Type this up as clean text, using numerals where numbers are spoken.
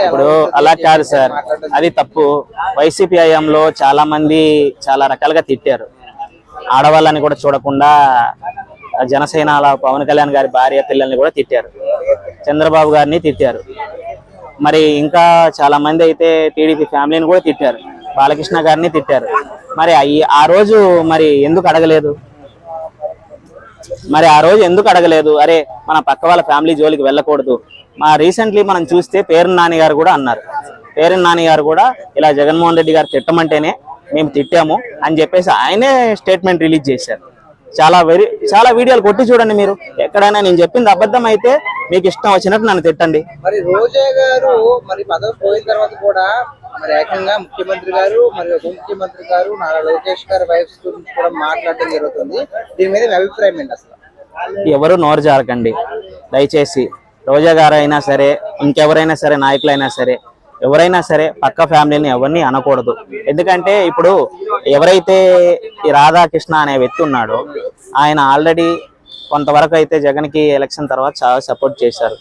ఇప్పుడు అలా కాదు సార్, అది తప్పు. వైసీపీ హయాంలో చాలా మంది చాలా రకాలుగా తిట్టారు. ఆడవాళ్ళని కూడా చూడకుండా జనసేన పవన్ కళ్యాణ్ గారి భార్య పిల్లల్ని కూడా తిట్టారు, చంద్రబాబు గారిని తిట్టారు. మరి ఇంకా చాలా మంది అయితే టీడీపీ ఫ్యామిలీని కూడా తిట్టారు, బాలకృష్ణ గారిని తిట్టారు. మరి ఆ రోజు మరి ఎందుకు అడగలేదు? అరే మన పక్క వాళ్ళ ఫ్యామిలీ జోలికి వెళ్ళకూడదు. రీసెంట్లీ మనం చూస్తే పేరు నాని గారు కూడా అన్నారు. పేరు నాని గారు కూడా ఇలా జగన్మోహన్ రెడ్డి గారు తిట్టమంటేనే మేము తిట్టాము అని చెప్పేసి ఆయనే స్టేట్మెంట్ రిలీజ్ చేశారు. చాలా వీడియోలు కొట్టి చూడండి మీరు. ఎక్కడైనా నేను చెప్పింది అబద్ధం అయితే మీకు ఇష్టం వచ్చినట్టు నన్ను తిట్టండి. మరి రోజా గారు మరి పదవి పోయిన తర్వాత కూడా మరి ఏకంగా ముఖ్యమంత్రి గారు మరి ఉప ముఖ్యమంత్రి గారు నారా లోకేష్ గారి వైఫ్ గురించి కూడా మాట్లాడడం జరుగుతుంది. దీని మీద మీ అభిప్రాయం ఏంటి? అసలు ఎవరు నోరు జారకండి దయచేసి. రోజా గారు అయినా సరే, ఇంకెవరైనా సరే, నాయకులైనా సరే, ఎవరైనా సరే పక్క ఫ్యామిలీని ఎవరిని అనకూడదు. ఎందుకంటే ఇప్పుడు ఎవరైతే ఈ రాధాకృష్ణ అనే వ్యక్తి ఉన్నాడో ఆయన ఆల్రెడీ కొంతవరకు అయితే జగన్కి ఎలక్షన్ తర్వాత చాలా సపోర్ట్ చేశారు.